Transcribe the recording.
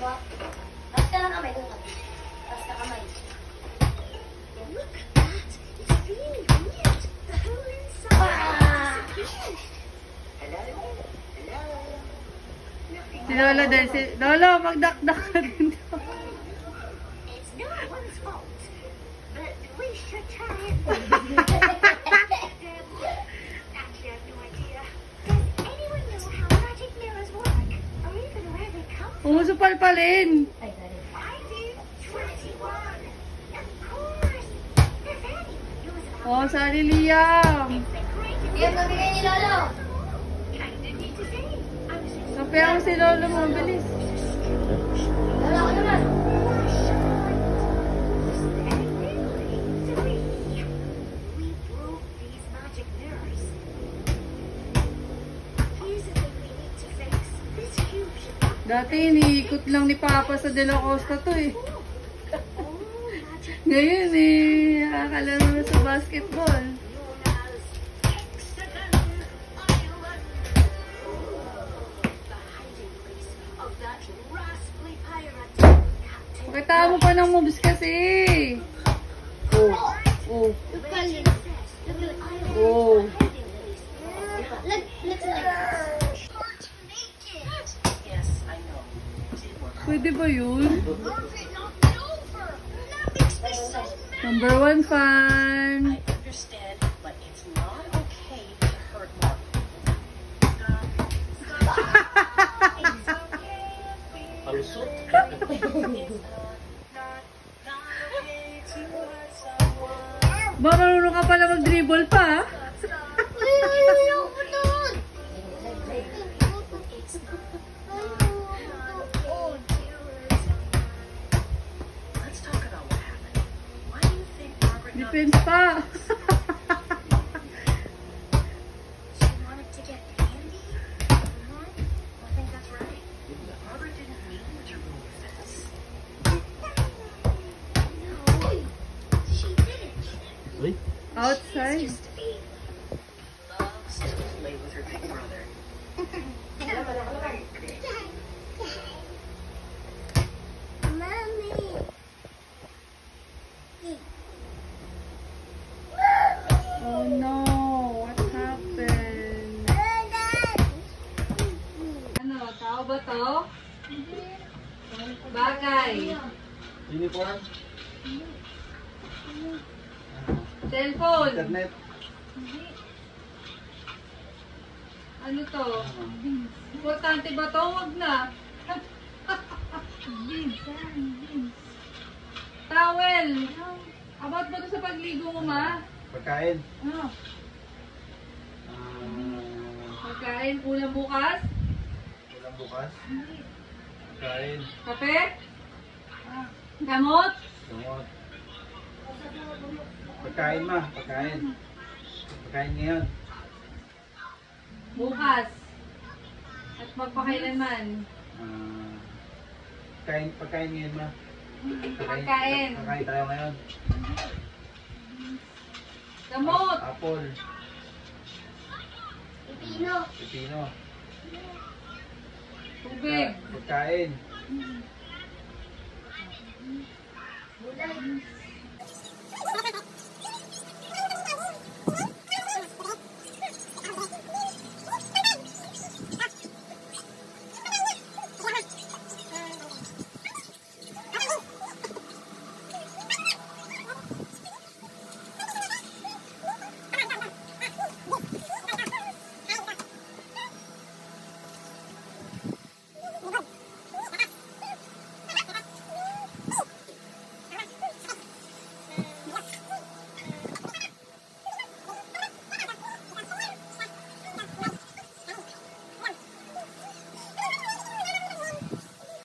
Tapos ka lang kamay doon. Tapos ka kamay. Si Lolo din. Lolo, magdakdak ka din daw. Umusupal pa rin. Oh, sorry Liam. Liam, nabigay ni Lolo. Kapaya si Lolo mo, bilis. Lolo, ako naman. Dati iniikot lang ni Papa sa De La Costa to eh. Ngayon eh, nakakalaro na sa basketball. Pakita mo pa ng moves kasi. Oh, oh, oh. Pwede ba yun? Number 1 fan. Ba, marunong ka pala mag-dribble pa, ha? Defense pa. Outside. Oh no, what happened? Ano, tao ba to? Bagay. Uniform? Cellphone. Internet? Ano to? Importante ba to? Huwag na. Towel. About ba to sa pagligo mo, ma? Pagkain? Ano? Pagkain, ulam bukas? Ulang bukas? Pagkain? Kape? Gamot? Gamot? Pagkain ma, pagkain. Pagkain ngayon. Bukas. At magpakailanman. Pagkain ngayon ma. Pagkain. Pagkain tayo ngayon. Gamot. Apple. Pipino. Pipino. Tubig. Pagkain. Gulay.